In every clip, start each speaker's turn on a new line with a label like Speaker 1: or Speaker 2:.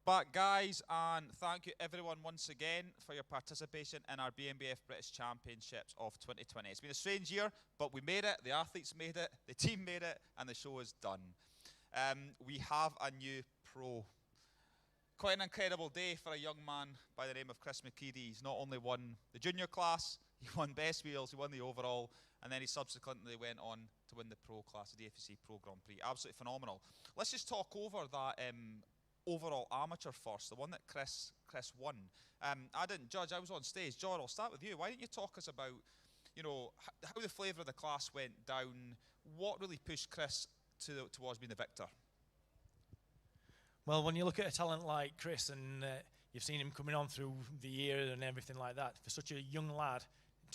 Speaker 1: Back, guys, and thank you everyone once again for your participation in our BNBF British Championships of 2020. It's been a strange year, but we made it, the athletes made it, the team made it, and the show is done. We have a new pro. Quite an incredible day for a young man by the name of Chris McCreadie. He's not only won the junior class, he won best wheels, he won the overall, and then he subsequently went on to win the pro class, the DFAC Pro Grand Prix. Absolutely phenomenal. Let's just talk over that overall amateur first, the one that Chris won. I didn't judge, I was on stage. John, I'll start with you. Why don't you talk us about, you know, how the flavour of the class went down, what really pushed Chris towards being the victor?
Speaker 2: Well, when you look at a talent like Chris and you've seen him coming on through the year and everything like that, for such a young lad,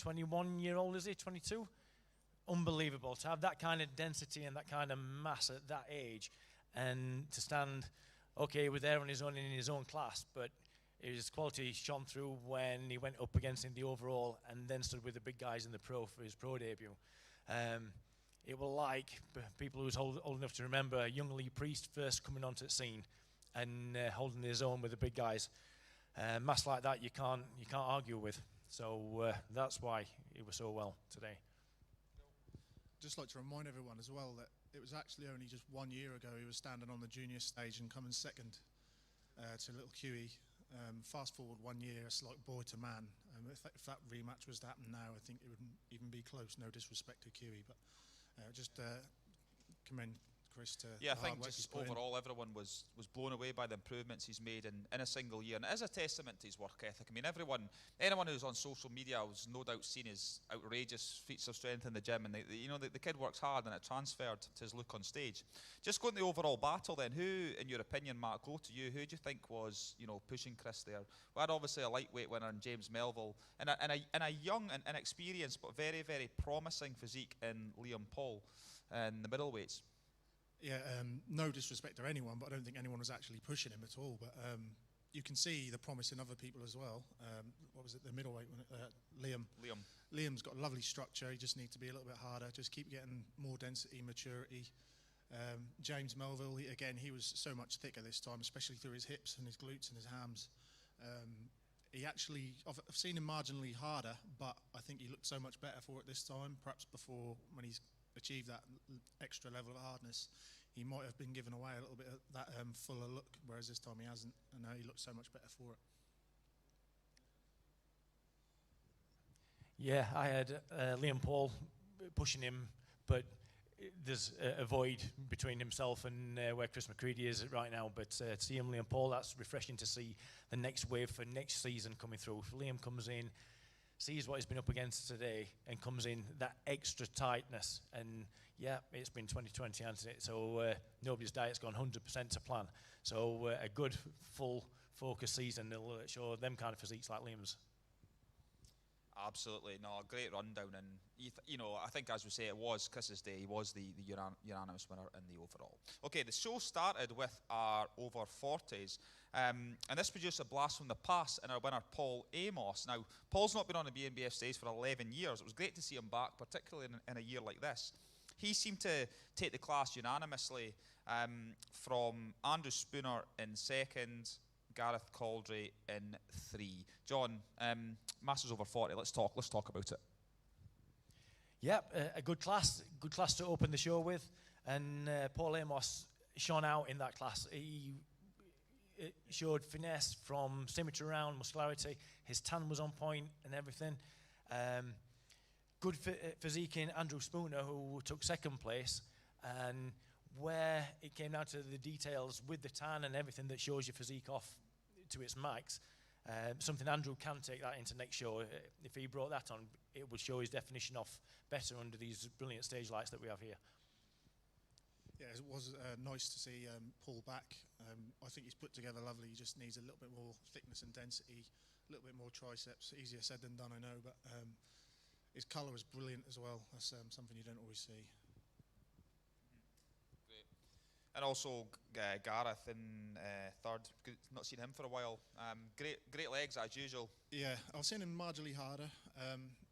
Speaker 2: 21-year-old is he, 22? Unbelievable to have that kind of density and that kind of mass at that age, and to stand, okay, he was there on his own in his own class, but his quality shone through when he went up against in the overall and then stood with the big guys in the pro for his pro debut. It was like people who was old enough to remember young Lee Priest first coming onto the scene and holding his own with the big guys. Mass like that you can't argue with. So that's why it was so well today.
Speaker 3: Just like to remind everyone as well that it was actually only just 1 year ago he was standing on the junior stage and coming second to little Huey. Fast forward 1 year, it's like boy to man. If that rematch was to happen now, I think it wouldn't even be close. No disrespect to Huey, but just commend Chris to
Speaker 1: I think just overall everyone was blown away by the improvements he's made in a single year, and it is a testament to his work ethic. I mean, anyone who's on social media has no doubt seen his outrageous feats of strength in the gym, and the kid works hard, and it transferred to his look on stage. Just going to the overall battle then, who, in your opinion, Mark, go to you, who do you think was pushing Chris there? We had obviously a lightweight winner in James Melville, and a young and inexperienced but very, very promising physique in Liam Paul in the middleweights.
Speaker 3: Yeah, no disrespect to anyone, but I don't think anyone was actually pushing him at all. But you can see the promise in other people as well. What was it, the middleweight? Liam. Liam's got a lovely structure. He just needs to be a little bit harder. Just keep getting more density, maturity. James Melville, he was so much thicker this time, especially through his hips and his glutes and his hams. I've seen him marginally harder, but I think he looked so much better for it this time. Perhaps before, when he's achieved that extra level of hardness, he might have been given away a little bit of that fuller look, whereas this time he hasn't, and now he looks so much better for it.
Speaker 2: Yeah, I had Liam Paul pushing him, but there's a void between himself and where Chris McCreadie is right now. But to see him, Liam Paul, that's refreshing to see the next wave for next season coming through. If Liam comes in, sees what he's been up against today, and comes in that extra tightness, and yeah, it's been 2020, hasn't it? So nobody's diet's gone 100% to plan. So a good full focus season will show them kind of physiques like Liam's.
Speaker 1: Absolutely, no, a great rundown, and I think, as we say, it was Chris's day. He was the unanimous winner in the overall. Okay, the show started with our over 40s, and this produced a blast from the past in our winner Paul Amos. Now, Paul's not been on the BNBF stage for 11 years. It was great to see him back, particularly in a year like this. He seemed to take the class unanimously from Andrew Spooner in second, Gareth Caldry in 3. John, Masters over 40. Let's talk about it.
Speaker 2: Yep, a good class to open the show with, and Paul Amos shone out in that class. He showed finesse from symmetry around, muscularity. His tan was on point and everything. Good physique in Andrew Spooner, who took second place, and where it came down to the details with the tan and everything that shows your physique off to its max. Something Andrew can take that into next show. If he brought that on, it would show his definition off better under these brilliant stage lights that we have here.
Speaker 3: Yeah, it was nice to see Paul back. I think he's put together lovely. He just needs a little bit more thickness and density, a little bit more triceps. Easier said than done, I know, but his colour was brilliant as well. That's something you don't always see.
Speaker 1: Great. And also Gareth in third. Not seen him for a while. Great legs as usual.
Speaker 3: Yeah, I've seen him marginally harder.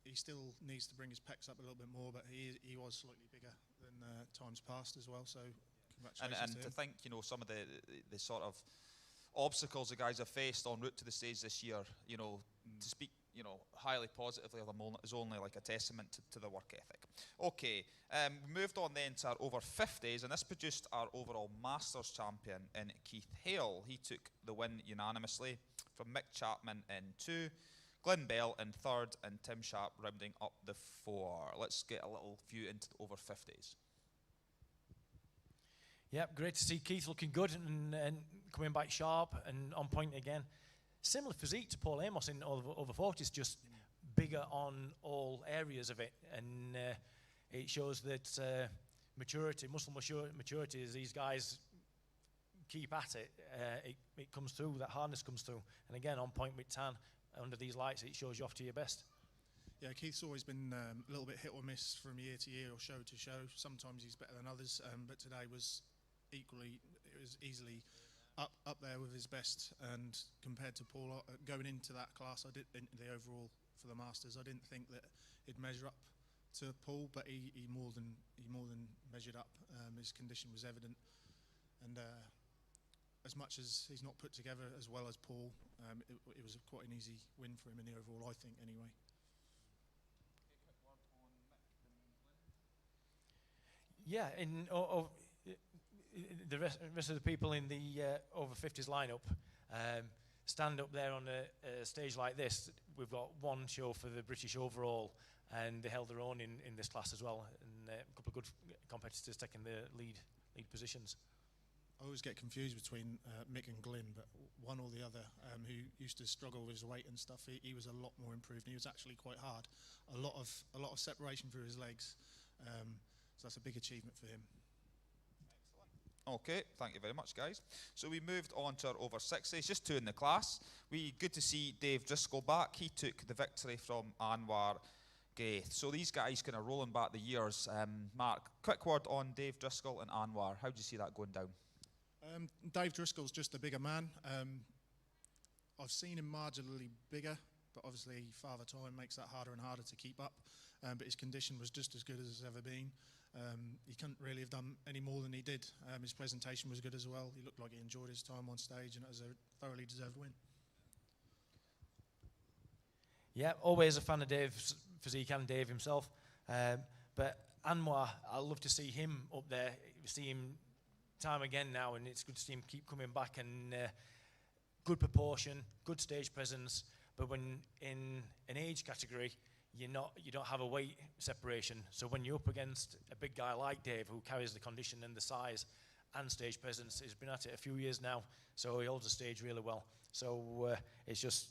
Speaker 3: He still needs to bring his pecs up a little bit more, but he was slightly bigger than times past as well. So congratulations
Speaker 1: and
Speaker 3: to
Speaker 1: think, some of the sort of obstacles the guys have faced en route to the stage this year, you know, to speak, you know, highly positively of them is only like a testament to their work ethic. Okay, we moved on then to our over 50s, and this produced our overall Masters champion in Keith Hale. He took the win unanimously from Mick Chapman in 2, Glenn Bell in 3rd, and Tim Sharp rounding up the 4. Let's get a little view into the over 50s.
Speaker 2: Yep, great to see Keith looking good and coming back sharp and on point again. Similar physique to Paul Amos in over 40s, just bigger on all areas of it. And it shows that maturity, muscle maturity, as these guys keep at it, it comes through, that hardness comes through. And again, on point with Tan, under these lights, it shows you off to your best.
Speaker 3: Yeah, Keith's always been a little bit hit or miss from year to year or show to show. Sometimes he's better than others, but today was easily up there with his best. And compared to Paul, going into that class, I did into the overall for the Masters, I didn't think that he'd measure up to Paul, but he more than measured up. His condition was evident, and as much as he's not put together as well as Paul, it was quite an easy win for him in the overall, I think, anyway.
Speaker 2: Yeah, the rest of the people in the over 50s lineup stand up there on a stage like this. We've got one show for the British overall, and they held their own in this class as well, and a couple of good competitors taking the lead positions.
Speaker 3: I always get confused between Mick and Glyn, but one or the other, who used to struggle with his weight and stuff, he was a lot more improved. He was actually quite hard. A lot of separation through his legs. So that's a big achievement for him.
Speaker 1: Excellent. Okay, thank you very much, guys. So we moved on to our over 60s, just 2 in the class. Good to see Dave Driscoll back. He took the victory from Anwar Gaith. So these guys kind of rolling back the years. Mark, quick word on Dave Driscoll and Anwar. How do you see that going down?
Speaker 3: Dave Driscoll's just a bigger man. I've seen him marginally bigger, but obviously Father Time makes that harder and harder to keep up. But his condition was just as good as it's ever been. He couldn't really have done any more than he did. His presentation was good as well. He looked like he enjoyed his time on stage, and it was a thoroughly deserved win.
Speaker 2: Yeah, always a fan of Dave's physique and Dave himself. But Anwar, I love to see him up there, see him time again now, and it's good to see him keep coming back, and good proportion, good stage presence. But when in an age category, you don't have a weight separation. So when you're up against a big guy like Dave, who carries the condition and the size and stage presence, he's been at it a few years now, so he holds the stage really well. So it's just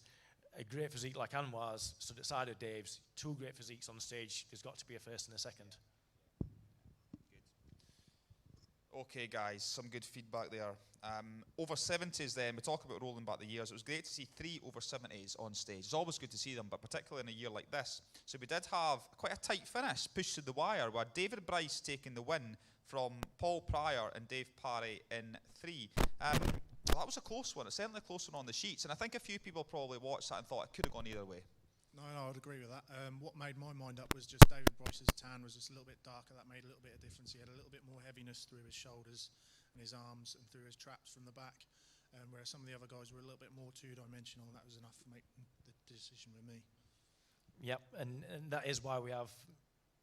Speaker 2: a great physique like Anwar's stood at the side of Dave's. 2 great physiques on stage. There's got to be a first and a second.
Speaker 1: Okay, guys, some good feedback there. Over 70s then, we talk about rolling back the years. It was great to see 3 over 70s on stage. It's always good to see them, but particularly in a year like this. So we did have quite a tight finish, pushed to the wire, where David Bryce taking the win from Paul Pryor and Dave Parry in 3. That was a close one. It's certainly a close one on the sheets, and I think a few people probably watched that and thought it could have gone either way.
Speaker 3: No, I'd agree with that. What made my mind up was just David Bryce's tan was just a little bit darker. That made a little bit of difference. He had a little bit more heaviness through his shoulders and his arms and through his traps from the back, whereas some of the other guys were a little bit more two-dimensional, and that was enough for making the decision with me.
Speaker 2: Yep, and that is why we have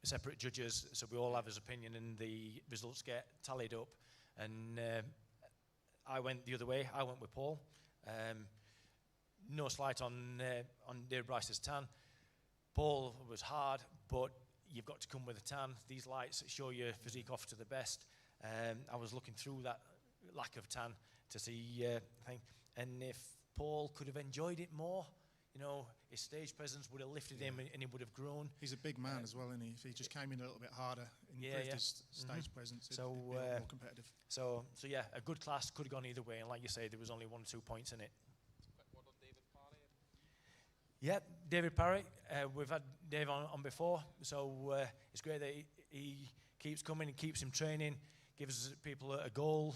Speaker 2: separate judges, so we all have his opinion and the results get tallied up. And I went the other way. I went with Paul. No slight on David Bryce's tan. Paul was hard, but you've got to come with a tan. These lights show your physique off to the best. I was looking through that lack of tan to see thing, and if Paul could have enjoyed it more, you know, his stage presence would have lifted him and he would have grown.
Speaker 3: He's a big man as well, isn't he? If he just came in a little bit harder and improved his stage presence, it'd be a lot more competitive.
Speaker 2: So yeah, a good class, could have gone either way, and like you say, there was only 1 or 2 points in it. Yeah, David Parry. We've had Dave on before, so it's great that he keeps coming, and keeps him training, gives people a goal,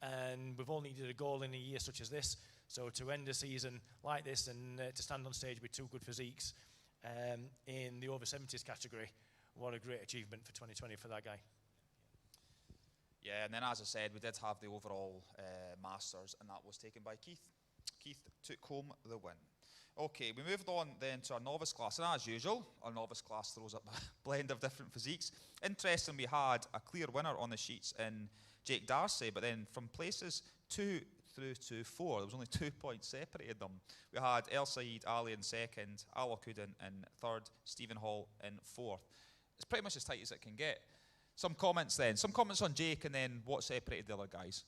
Speaker 2: and we've all needed a goal in a year such as this. So to end a season like this and to stand on stage with 2 good physiques in the over 70s category, what a great achievement for 2020 for that guy.
Speaker 1: Yeah, and then as I said, we did have the overall Masters, and that was taken by Keith. Keith took home the win. Okay, we moved on then to our novice class, and as usual, our novice class throws up a blend of different physiques. Interesting, we had a clear winner on the sheets in Jake Darcy, but then from places 2 through to 4, there was only 2 points separated them. We had El Said Ali in second, Al Wakudin in third, Stephen Hall in fourth. It's pretty much as tight as it can get. Some comments on Jake, and then what separated the other guys.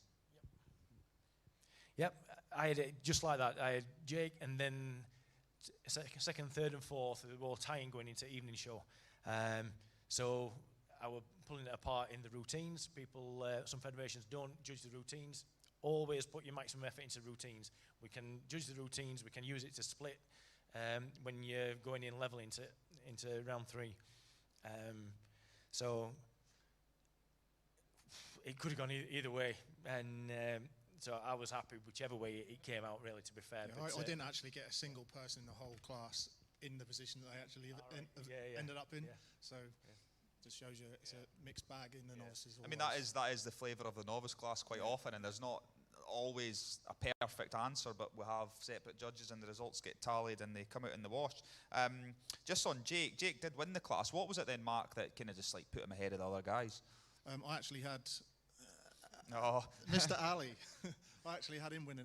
Speaker 2: Yep, I had it just like that. I had Jake, and then second, third, and fourth were all tying going into evening show. So I was pulling it apart in the routines. People, some federations don't judge the routines. Always put your maximum effort into routines. We can judge the routines. We can use it to split when you're going in level into round 3. So it could have gone either way, and so I was happy whichever way it came out, really, to be fair.
Speaker 3: Yeah, I didn't actually get a single person in the whole class in the position that they actually ended up in. Yeah. So just shows you it's a mixed bag in the novices.
Speaker 1: I mean, that is the flavour of the novice class quite often, and there's not always a perfect answer, but we have separate judges and the results get tallied and they come out in the wash. Just on Jake did win the class. What was it then, Mark, that kind of just like put him ahead of the other guys?
Speaker 3: I actually had Mr. Ali. I actually had him winning.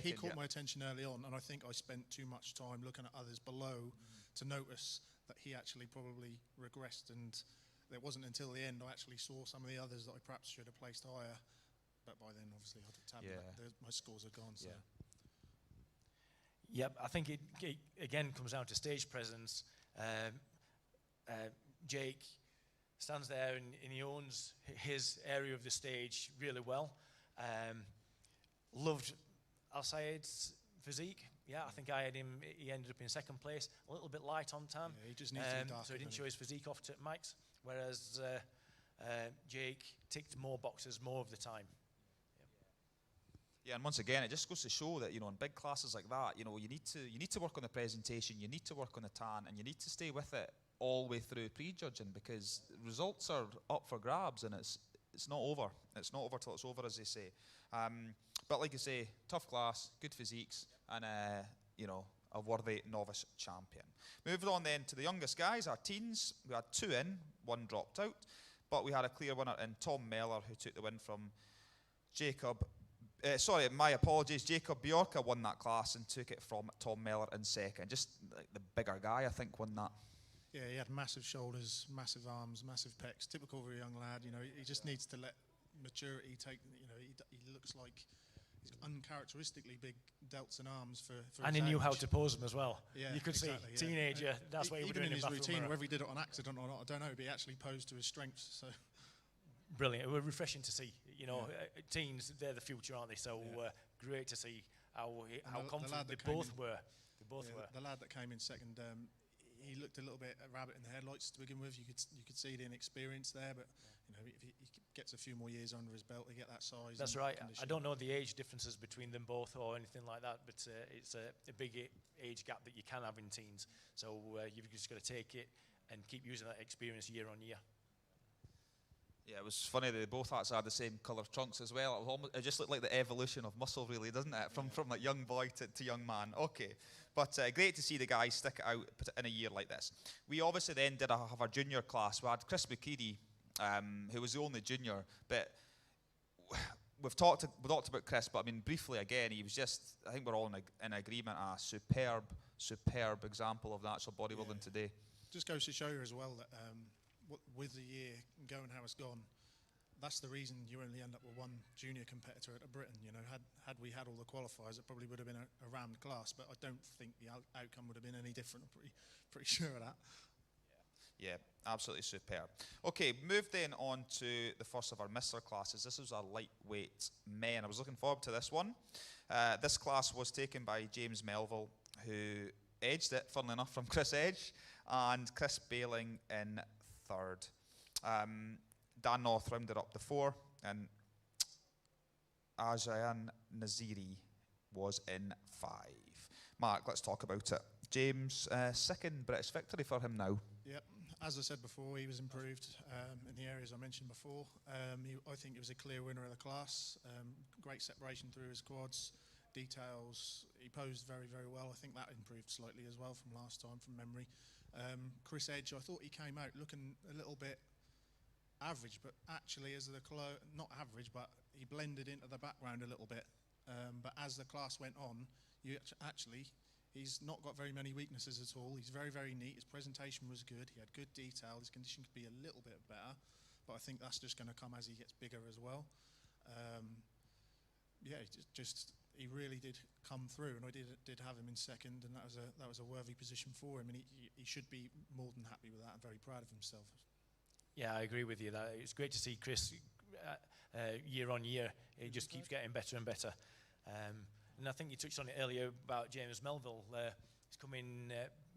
Speaker 3: He caught my attention early on, and I think I spent too much time looking at others below to notice that he actually probably regressed, and it wasn't until the end I actually saw some of the others that I perhaps should have placed higher. But by then, obviously, my scores are gone. So.
Speaker 2: Yep, I think it again comes down to stage presence. Jake stands there and he owns his area of the stage really well. Loved Al Sayed's physique. Yeah, I think I had him. He ended up in second place, a little bit light on tan.
Speaker 3: Yeah, he just needs to be darker,
Speaker 2: so he didn't show his physique off to Mike's. Whereas Jake ticked more boxes more of the time.
Speaker 1: Yeah, and once again, it just goes to show that, in big classes like that, you need to work on the presentation, you need to work on the tan, and you need to stay with it all the way through pre-judging, because results are up for grabs, and it's not over. It's not over till it's over, as they say. But like you say, tough class, good physiques, and a worthy novice champion. Moving on then to the youngest guys, our teens. We had 2 in, 1 dropped out, but we had a clear winner in Tom Mellor, who took the win from Jacob. My apologies. Jacob Bjorka won that class and took it from Tom Mellor in second. Just like the bigger guy, I think, won that.
Speaker 3: Yeah, he had massive shoulders, massive arms, massive pecs. Typical of a young lad. He just needs to let maturity take. He looks like he's got uncharacteristically big delts and arms for
Speaker 2: and
Speaker 3: his
Speaker 2: he knew
Speaker 3: age.
Speaker 2: how to pose them as well.
Speaker 3: Yeah,
Speaker 2: you could
Speaker 3: exactly,
Speaker 2: see teenager. That's what he was doing
Speaker 3: in his routine.
Speaker 2: mirror.
Speaker 3: Whether he did it on accident or not, I don't know. But he actually posed to his strengths. So.
Speaker 2: Brilliant. It was refreshing to see. Teens, they're the future, aren't they? So great to see how confident they both were.
Speaker 3: The lad that came in second, he looked a little bit a rabbit in the headlights to begin with. You could see the inexperience there, but if he gets a few more years under his belt, he get that size.
Speaker 2: That's right. I don't know the age differences between them both or anything like that, but it's a big age gap that you can have in teens. So you've just got to take it and keep using that experience year on year.
Speaker 1: Yeah, it was funny that they both actually had the same colour trunks as well. It just looked like the evolution of muscle, really, doesn't it? From like young boy to young man. Okay, but great to see the guys stick it out in a year like this. We obviously then did have our junior class. We had Chris McCready, who was the only junior, but we talked about Chris, but I mean briefly again, he was just, I think we're all in agreement, a superb example of natural bodybuilding today.
Speaker 3: Just goes to show you as well that with the year going how it's gone, that's the reason you only end up with one junior competitor at a Britain. Had we had all the qualifiers, it probably would have been a rammed class, but I don't think the outcome would have been any different. I'm pretty sure of that.
Speaker 1: Yeah, absolutely superb. Okay, move then on to the first of our Mr. classes. This was our lightweight men. I was looking forward to this one. This class was taken by James Melville, who edged it, funnily enough, from Chris Edge, and Chris Baling in third. Dan North rounded up the 4, and Ajayan Naziri was in 5. Mark, let's talk about it. James, second British victory for him now.
Speaker 3: Yep. As I said before, he was improved in the areas I mentioned before. I think he was a clear winner of the class. Great separation through his quads, details. He posed very, very well. I think that improved slightly as well from last time, from memory. Chris Edge, I thought he came out looking a little bit average, but actually as the not average, but he blended into the background a little bit. But as the class went on, he's not got very many weaknesses at all. He's very, very neat. His presentation was good. He had good detail. His condition could be a little bit better, but I think that's just going to come as he gets bigger as well. Yeah, he really did come through, and I did have him in second, and that was a worthy position for him, and he should be more than happy with that and very proud of himself. Yeah,
Speaker 2: I agree with you. That it's great to see Chris year on year. He just keeps getting better and better. And I think you touched on it earlier about James Melville. He's coming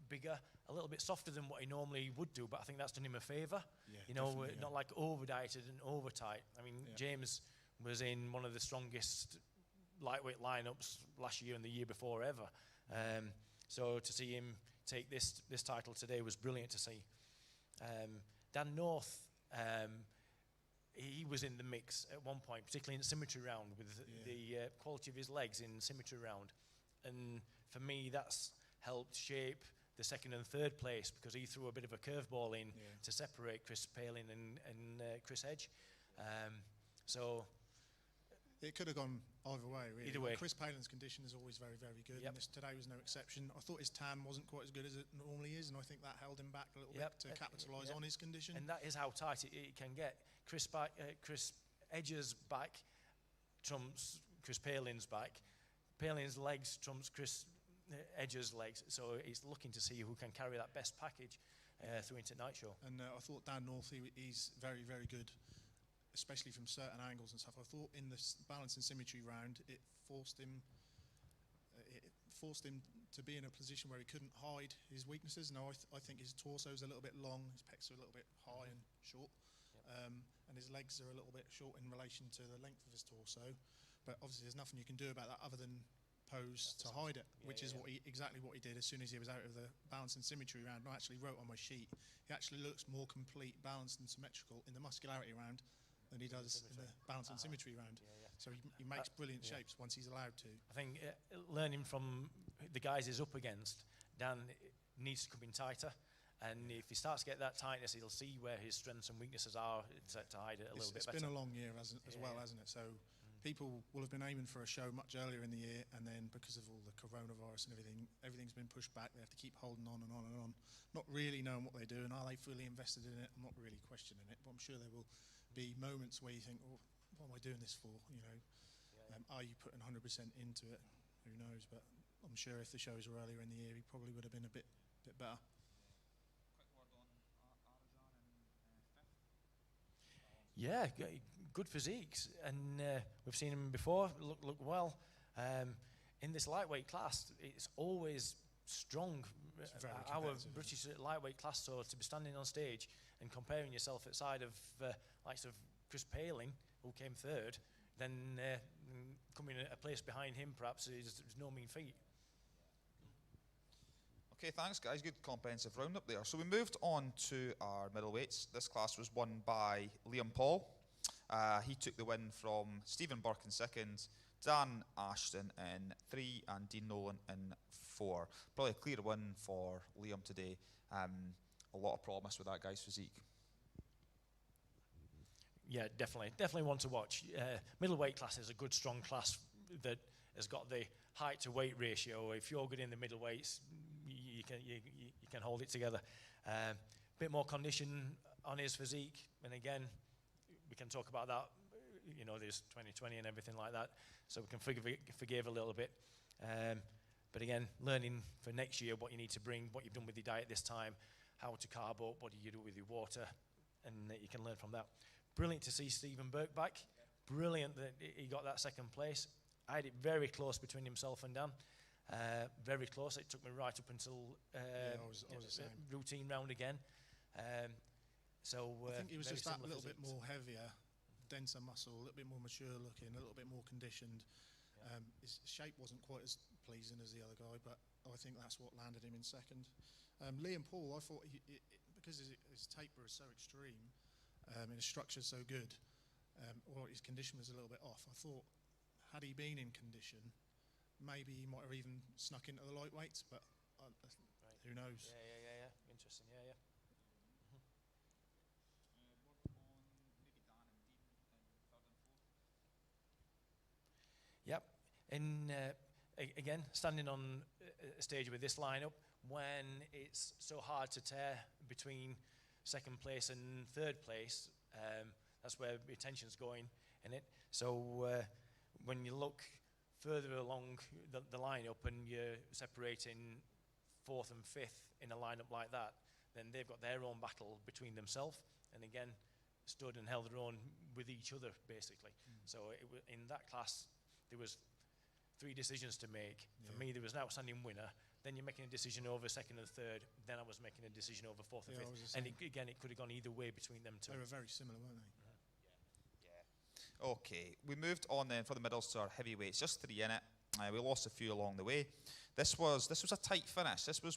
Speaker 2: bigger, a little bit softer than what he normally would do, but I think that's done him a favour. Yeah, not like over-dieted and over-tight. I mean, James was in one of the strongest lightweight lineups last year and the year before ever. So to see him take this title today was brilliant to see. Dan North, he was in the mix at one point, particularly in the symmetry round, with the quality of his legs in symmetry round. And for me, that's helped shape the second and third place, because he threw a bit of a curveball in to separate Chris Palin and Chris Edge. So
Speaker 3: it could have gone either way, really.
Speaker 2: Either way.
Speaker 3: Chris Palin's condition is always very, very good, and today was no exception. I thought his tan wasn't quite as good as it normally is, and I think that held him back a little bit to capitalise on his condition.
Speaker 2: And that is how tight it can get. Chris Edge's back trumps Chris Palin's back. Palin's legs trumps Chris Edge's legs. So he's looking to see who can carry that best package through into night show.
Speaker 3: And I thought Dan North, he's very, very good, especially from certain angles and stuff. I thought in the balance and symmetry round, it forced him to be in a position where he couldn't hide his weaknesses. Now I think his torso's a little bit long, his pecs are a little bit high and short, and his legs are a little bit short in relation to the length of his torso. But obviously there's nothing you can do about that other than pose to hide it, which is exactly what he did as soon as he was out of the balance and symmetry round. And I actually wrote on my sheet, he actually looks more complete, balanced and symmetrical in the muscularity round than he does in the balance and symmetry round. So he makes brilliant shapes once he's allowed to.
Speaker 2: I think learning from the guys he's up against, Dan needs to come in tighter, and if he starts to get that tightness, he'll see where his strengths and weaknesses are to hide it a little bit better.
Speaker 3: It's been a long year as well, hasn't it? So people will have been aiming for a show much earlier in the year, and then because of all the coronavirus and everything's been pushed back. They have to keep holding on and on and on, not really knowing what they do, and are they fully invested in it? I'm not really questioning it, but I'm sure there will be moments where you think, oh, what am I doing this for? Are you putting 100% into it? Who knows? But I'm sure if the shows were earlier in the year, he probably would have been a bit better.
Speaker 2: Yeah, good physiques, and we've seen him before look well. In this lightweight class, it's always strong. Our British lightweight class, so to be standing on stage and comparing yourself at side of likes of Chris Palin, who came third, then coming a place behind him perhaps is no mean feat.
Speaker 1: Okay, thanks guys, good comprehensive roundup there. So we moved on to our middleweights. This class was won by Liam Paul. He took the win from Stephen Burke in second, Dan Ashton in 3 and Dean Nolan in 4. Probably a clear win for Liam today. A lot of promise with that guy's physique.
Speaker 2: Yeah, definitely one to watch. Middleweight class is a good, strong class that has got the height to weight ratio. If you're good in the middleweights, you can hold it together. Bit more condition on his physique, and again, we can talk about that. You know, there's 2020 and everything like that, so we can forgive a little bit. But again, learning for next year what you need to bring, what you've done with your diet this time, how to carb up, what do you do with your water, and you can learn from that. Brilliant to see Stephen Burke back. Brilliant that he got that second place. I had it very close between himself and Dan. Very close. It took me right up until
Speaker 3: I was the same.
Speaker 2: Routine round again.
Speaker 3: I think he was just that little bit more heavier, denser muscle, a little bit more mature looking, a little bit more conditioned. His shape wasn't quite as pleasing as the other guy, but I think that's what landed him in second. Liam Paul, I thought because his taper is so extreme, and his structure is so good, or his condition was a little bit off. I thought, had he been in condition, maybe he might have even snuck into the lightweights, but who knows?
Speaker 2: Yeah. Interesting. Yeah. Yep. And again, standing on a stage with this lineup, when it's so hard to tear between second place and third place, that's where the attention's going in it. So when you look further along the lineup and you're separating fourth and fifth in a lineup like that, then they've got their own battle between themselves, and again, stood and held their own with each other, basically. So in that class, there was 3 decisions to make. For me, there was an outstanding winner. Then you're making a decision over second and third. Then I was making a decision over fourth and fifth. And again, it could have gone either way between them two.
Speaker 3: They were very similar, weren't they?
Speaker 1: Yeah. Okay, we moved on then for the middles to our heavyweights. Just 3 in it. We lost a few along the way. This was a tight finish. This was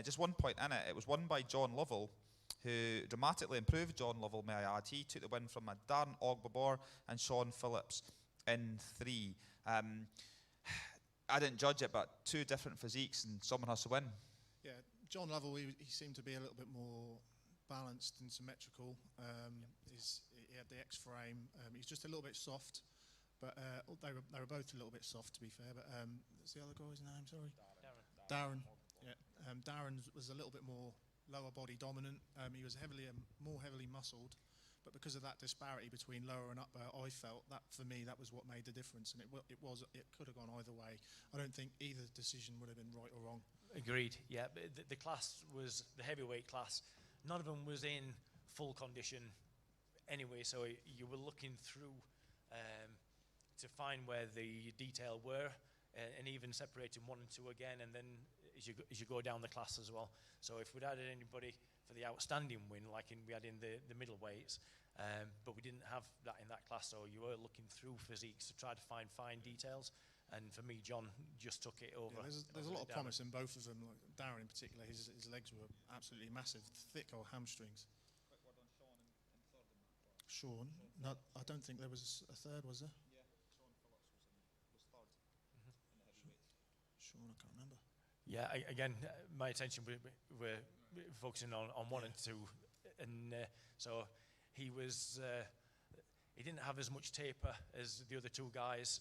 Speaker 1: just 1 point in it. It was won by John Lovell, who dramatically improved John Lovell, may I add. He took the win from Darren Ogbabor and Sean Phillips in 3. I didn't judge it, but 2 different physiques, and someone has to win.
Speaker 3: Yeah, John Lovell, he seemed to be a little bit more balanced and symmetrical. He had the X-frame. He's just a little bit soft, but they were both a little bit soft, to be fair. But what's the other guy's name? Sorry, Darren. Yeah, Darren was a little bit more lower body dominant. He was more heavily muscled. But because of that disparity between lower and upper, I felt that for me that was what made the difference, and it could have gone either way. I don't think either decision would have been right or wrong.
Speaker 2: Agreed. Yeah, but the class was the heavyweight class. None of them was in full condition anyway, so you were looking through to find where the detail were, and even separating 1 and 2 again, and then as you go down the class as well. So if we'd added anybody for the outstanding win, like we had in the middleweights, but we didn't have that in that class, so you were looking through physiques to try to find fine details. And for me, John just took it over.
Speaker 3: Yeah, there's a lot of promise in both of them. Like Darren in particular, his legs were absolutely massive, thick old hamstrings.
Speaker 1: Quick word on Sean in third in that class.
Speaker 3: Sean, no, I don't think there was a third, was there?
Speaker 1: Yeah, Sean Phillips was third in the heavyweights.
Speaker 3: Sean, I can't remember.
Speaker 2: Yeah, again, my attention we're focusing on 1 and 2, and so he didn't have as much taper as the other 2 guys,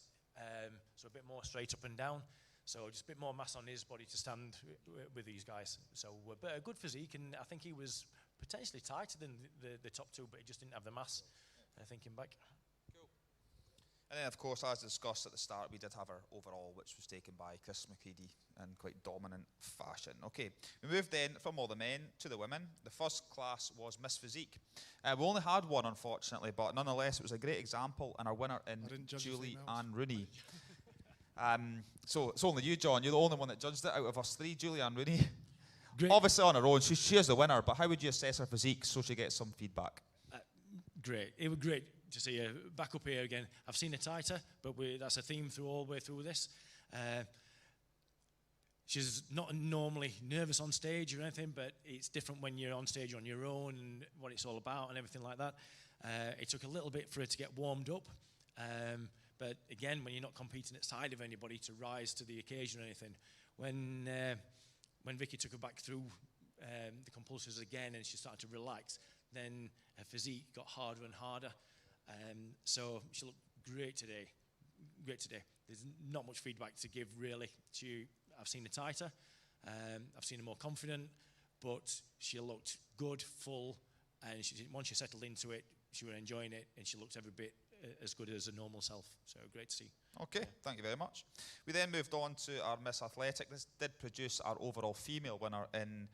Speaker 2: so a bit more straight up and down, so just a bit more mass on his body to stand with these guys. So, but a good physique, and I think he was potentially tighter than the top 2, but he just didn't have the mass. Thinking back.
Speaker 1: And then, of course, as discussed at the start, we did have our overall, which was taken by Chris McCready in quite dominant fashion. Okay, we moved then from all the men to the women. The first class was Miss Physique. We only had one, unfortunately, but nonetheless, it was a great example, and our winner in Julie Ann Rooney. So it's only you, John. You're the only one that judged it out of us 3, Julie Ann Rooney.
Speaker 2: Great.
Speaker 1: Obviously on her own, she is the winner, but how would you assess her physique so she gets some feedback?
Speaker 2: Great. It was great to see her back up here again. I've seen her tighter, but that's a theme all the way through this. She's not normally nervous on stage or anything, but it's different when you're on stage on your own and what it's all about and everything like that. It took a little bit for her to get warmed up, but again, when you're not competing at side of anybody, to rise to the occasion or anything. When Vicky took her back through the compulsories again and she started to relax, then her physique got harder and harder. So she looked great today. There's not much feedback to give, really. I've seen her tighter. I've seen her more confident, but she looked good, full, and once she settled into it, she was enjoying it, and she looked every bit as good as her normal self. So great to see.
Speaker 1: Okay, thank you very much. We then moved on to our Miss Athletic. This did produce our overall female winner in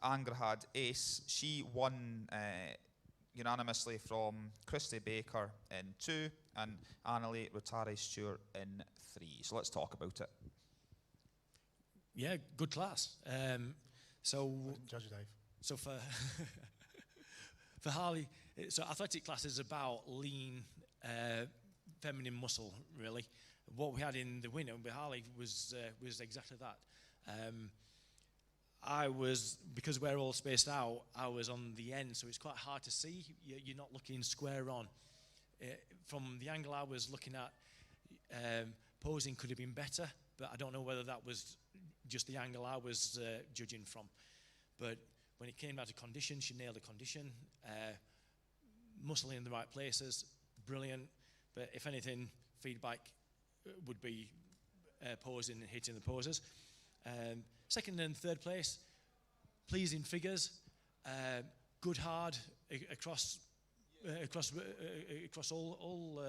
Speaker 1: Angerhad Ace. She won unanimously from Christy Baker in 2 and Annalie Rotari Stewart in 3. So let's talk about it.
Speaker 2: Yeah, good class. So
Speaker 3: I didn't judge Dave.
Speaker 2: So for for Harley, so athletic class is about lean, feminine muscle, really. What we had in the winner with Harley was exactly that. I was, because we're all spaced out, I was on the end, so it's quite hard to see. You're not looking square on. From the angle I was looking at, posing could have been better, but I don't know whether that was just the angle I was judging from. But when it came down to condition, she nailed the condition. Muscle in the right places, brilliant. But if anything, feedback would be posing and hitting the poses. Second and third place, pleasing figures, good hard across all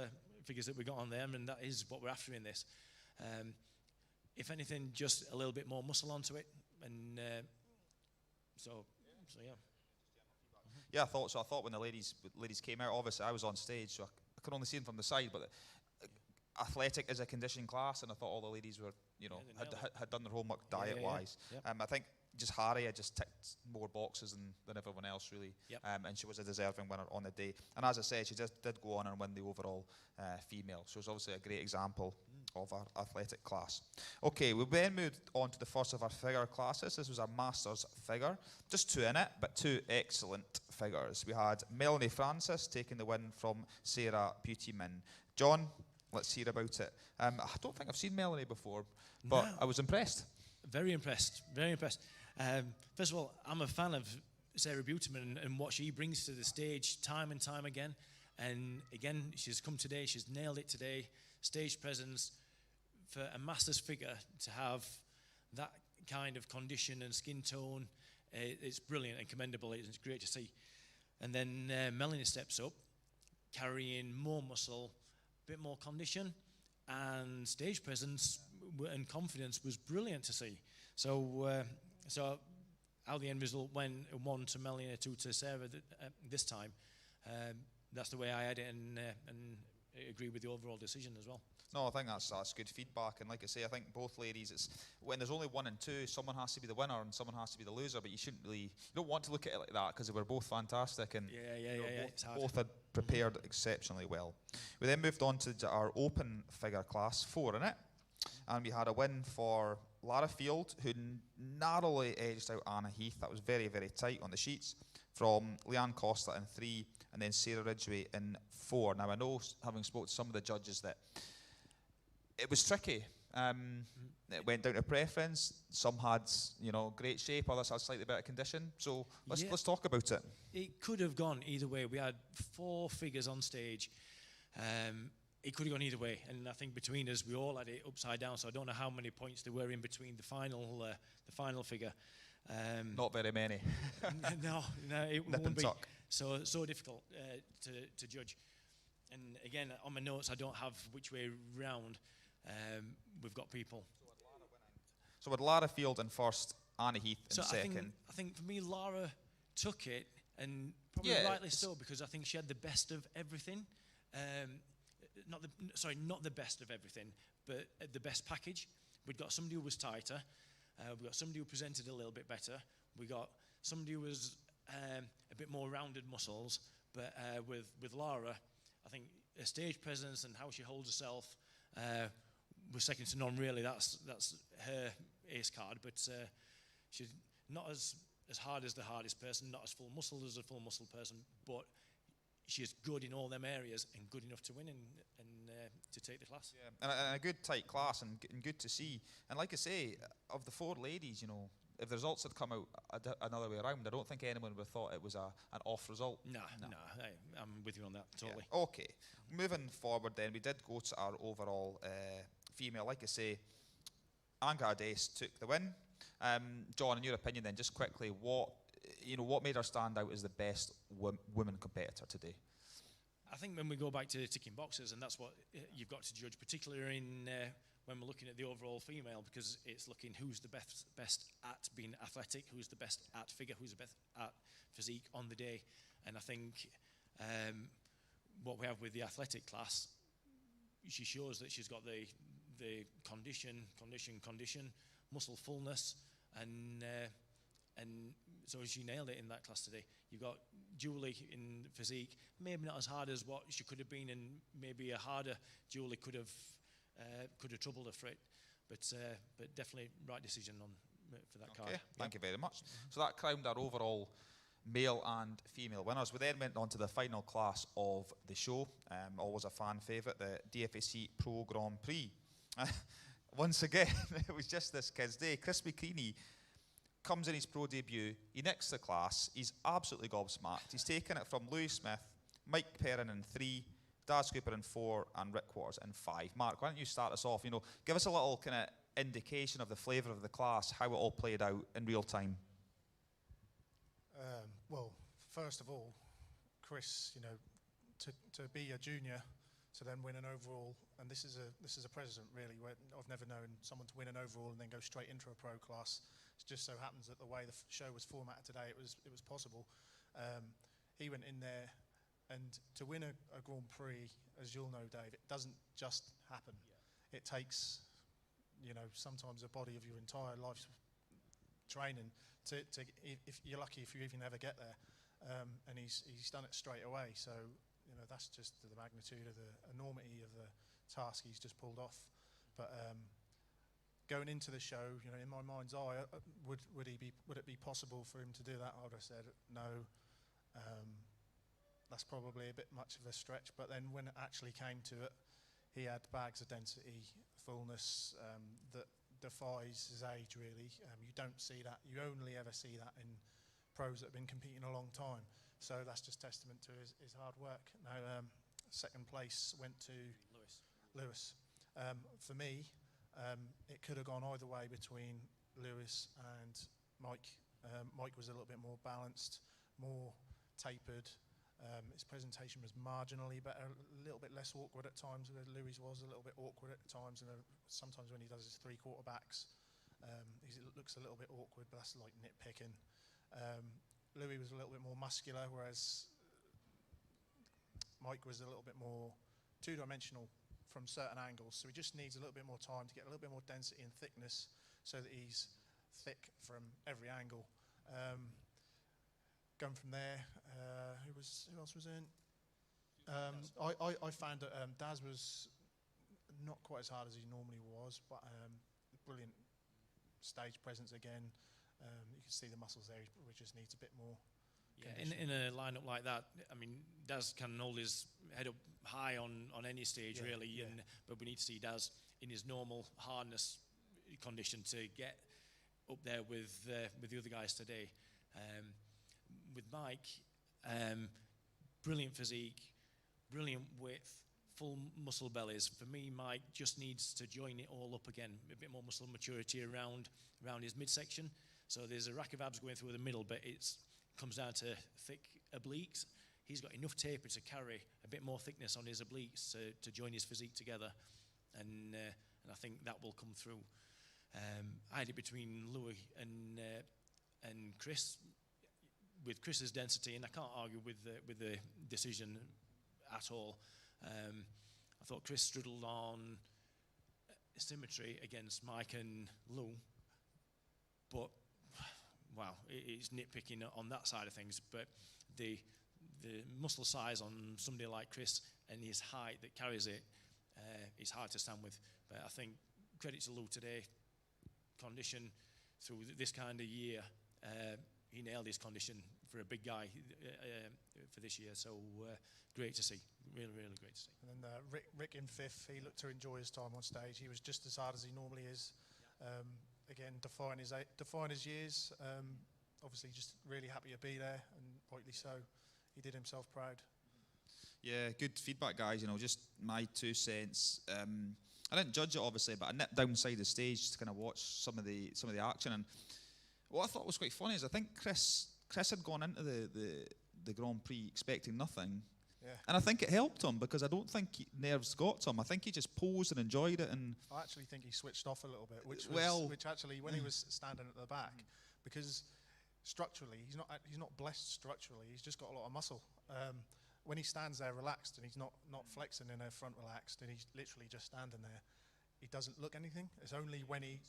Speaker 2: figures that we got on there, and that is what we're after in this. If anything, just a little bit more muscle onto it, and so yeah.
Speaker 1: Yeah, I thought so. I thought when the ladies came out, obviously I was on stage, so I could only see them from the side, but athletic is a conditioning class, and I thought all the ladies were, had done their homework diet-wise.
Speaker 2: Yeah. Yep.
Speaker 1: I think just Harry had just ticked more boxes than everyone else, really.
Speaker 2: Yep.
Speaker 1: And she was a deserving winner on the day. And as I said, she just did go on and win the overall female. So it's obviously a great example of our athletic class. Okay, we then moved on to the first of our figure classes. This was our Masters figure. Just two in it, but two excellent figures. We had Melanie Francis taking the win from Sarah Beauty-Min. John, let's hear about it. I don't think I've seen Melanie before, but no. I was impressed.
Speaker 2: Very impressed, very impressed. First of all, I'm a fan of Sarah Beauty-Min and what she brings to the stage time and time again. And again, she's come today, she's nailed it today. Stage presence for a Masters figure to have that kind of condition and skin tone, it's brilliant and commendable. It's great to see. And then Melanie steps up, carrying more muscle, a bit more condition, and stage presence and confidence was brilliant to see. So how the end result went, 1 to Melanie, 2 to Sarah this time, that's the way I had it, and agree with the overall decision as well.
Speaker 1: No, I think that's good feedback, and like I say, I think both ladies, it's when there's only 1 and 2, someone has to be the winner and someone has to be the loser, but you don't want to look at it like that, because they were both fantastic, and both had prepared exceptionally well. We then moved on to our open figure class, 4 in it, and we had a win for Lara Field, who narrowly edged out Anna Heath. That was very, very tight on the sheets, from Leanne Costa in 3, and then Sarah Ridgway in 4. Now, I know, having spoken to some of the judges, that it was tricky. It went down to preference. Some had, great shape. Others had slightly better condition. So let's talk about it.
Speaker 2: It could have gone either way. We had 4 figures on stage. It could have gone either way, and I think between us, we all had it upside down. So I don't know how many points there were in between the final figure.
Speaker 1: Not very many.
Speaker 2: No, it
Speaker 1: Nip
Speaker 2: won't
Speaker 1: and
Speaker 2: be.
Speaker 1: tuck.
Speaker 2: So difficult to judge. And again, on my notes, I don't have which way round. We've got people.
Speaker 1: So with Lara Field in first, Anna Heath in second.
Speaker 2: I think for me, Lara took it, and probably rightly so, because I think she had the best of everything. Not the best of everything, but the best package. We'd got somebody who was tighter. We got somebody who presented a little bit better. We got somebody who was a bit more rounded muscles. But with Lara, I think her stage presence and how she holds herself was second to none. Really, that's her ace card. But she's not as hard as the hardest person, not as full muscle as a full muscle person, but she's good in all them areas and good enough to win and to take the class.
Speaker 1: Yeah, and a good tight class and good to see. And like I say, of the 4 ladies, if the results had come out another way around, I don't think anyone would have thought it was an off result.
Speaker 2: No, I'm with you on that, totally.
Speaker 1: Yeah. Okay, moving forward then, we did go to our overall female. Like I say, Anga Ades took the win. John, in your opinion then, just quickly, what made her stand out as the best women competitor today?
Speaker 2: I think when we go back to ticking boxes, and that's what you've got to judge, particularly when we're looking at the overall female, because it's looking who's the best at being athletic, who's the best at figure, who's the best at physique on the day. And I think what we have with the athletic class, she shows that she's got the condition, muscle fullness, and so she nailed it in that class today. You've got Julie in physique, maybe not as hard as what she could have been, and maybe a harder Julie could have troubled her for it, but definitely right decision on for that card.
Speaker 1: Thank you very much. So that crowned our overall male and female winners. We then went on to the final class of the show, always a fan favourite, the DFAC Pro Grand Prix. Once again, it was just this kid's day. Chris McCreaney comes in his pro debut, he nicks the class, he's absolutely gobsmacked. He's taken it from Louis Smith, Mike Perrin in 3, Daz Cooper in 4, and Rick Waters in 5. Mark, why don't you start us off? You know, give us a little kind of indication of the flavour of the class, how it all played out in real time.
Speaker 3: Well, first of all, Chris, you know, to be a junior, to then win an overall, and this is a precedent really, where I've never known someone to win an overall and then go straight into a pro class. It just so happens that the way the show was formatted today, it was possible. He went in there, and to win a Grand Prix, as you'll know, Dave, it doesn't just happen. Yeah. It takes, you know, sometimes a body of your entire life's training to if you're lucky, if you even ever get there. And he's done it straight away. So, you know, that's just the magnitude of the enormity of the task he's just pulled off. But going into the show, you know, in my mind's eye, would it be possible for him to do that? I would have said no. That's probably a bit much of a stretch. But then when it actually came to it, he had bags of density, fullness that defies his age, really. You don't see that. You only ever see that in pros that have been competing a long time. So that's just testament to his hard work. Now, second place went to Lewis. For me, it could have gone either way between Lewis and Mike. Mike was a little bit more balanced, more tapered. His presentation was marginally better, a little bit less awkward at times. Louis was a little bit awkward at times, and sometimes when he does his 3 quarterbacks, he looks a little bit awkward, but that's like nitpicking. Louis was a little bit more muscular, whereas Mike was a little bit more two-dimensional from certain angles. So he just needs a little bit more time to get a little bit more density and thickness so that he's thick from every angle. Going from there, who else was in? I found that Daz was not quite as hard as he normally was, but brilliant stage presence again. You can see the muscles there, he just needs a bit more.
Speaker 2: Yeah, in a lineup like that, I mean, Daz can hold his head up high on any stage, really. Yeah. But we need to see Daz in his normal hardness condition to get up there with the other guys today. With Mike, brilliant physique, brilliant width, full muscle bellies. For me, Mike just needs to join it all up again, a bit more muscle maturity around his midsection. So there's a rack of abs going through the middle, but it comes down to thick obliques. He's got enough taper to carry a bit more thickness on his obliques to join his physique together, and I think that will come through. I had it between Louis and Chris. With Chris's density, and I can't argue with the decision at all. I thought Chris struggled on symmetry against Mike and Lou, but wow, it's nitpicking on that side of things. But the muscle size on somebody like Chris and his height that carries it is hard to stand with. But I think credit to Lou today, condition through this kind of year. He nailed his condition for a big guy for this year, so great to see, really, really great to see.
Speaker 3: And then Rick in 5th, he looked to enjoy his time on stage. He was just as hard as he normally is. Again, defying his years. Obviously, just really happy to be there, and rightly so. He did himself proud.
Speaker 1: Yeah, good feedback, guys. You know, just my 2 cents. I didn't judge it obviously, but I nipped downside the stage to kind of watch some of the action. And what I thought was quite funny is I think Chris had gone into the Grand Prix expecting nothing, and I think it helped him because I don't think nerves got to him. I think he just posed and enjoyed it. And
Speaker 3: I actually think he switched off a little bit, which actually when he was standing at the back, because structurally he's not blessed structurally. He's just got a lot of muscle. When he stands there relaxed and he's not flexing in a front relaxed and he's literally just standing there, he doesn't look anything. It's only when he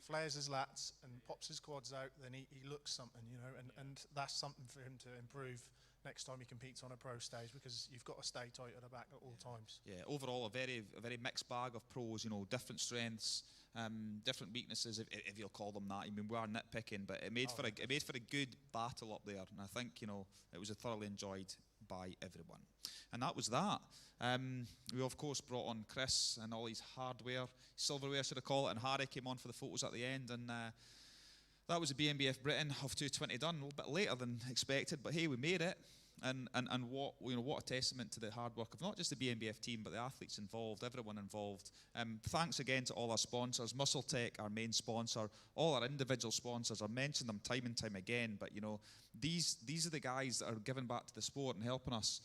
Speaker 3: flares his lats and pops his quads out, then he looks something, you know, and that's something for him to improve next time he competes on a pro stage, because you've got to stay tight at the back at all times.
Speaker 1: Yeah, overall a very mixed bag of pros. You know, different strengths, different weaknesses, if you'll call them that. I mean, we are nitpicking, but it made for a good battle up there, and I think, you know, it was thoroughly enjoyed by everyone. And that was that. We of course brought on Chris and all his hardware, silverware should I call it, and Harry came on for the photos at the end, and that was the BNBF Britain of 220 done, a little bit later than expected, but hey, we made it. And what, you know, what a testament to the hard work of not just the BNBF team, but the athletes involved, everyone involved. Thanks again to all our sponsors, Muscle Tech, our main sponsor, all our individual sponsors. I mentioned them time and time again, but you know, these are the guys that are giving back to the sport and helping us,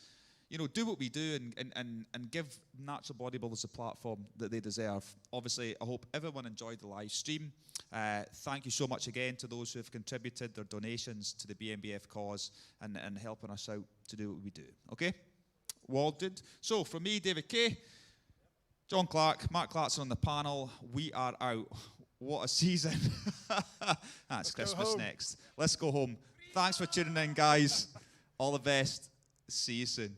Speaker 1: you know, do what we do and give natural bodybuilders the platform that they deserve. Obviously, I hope everyone enjoyed the live stream. Thank you so much again to those who have contributed their donations to the BNBF cause and helping us out to do what we do. Okay? Well done. So, from me, David Kay, John Clark, Mark Clarkson on the panel, we are out. What a season. That's Christmas next. Let's go home. Thanks for tuning in, guys. All the best. See you soon.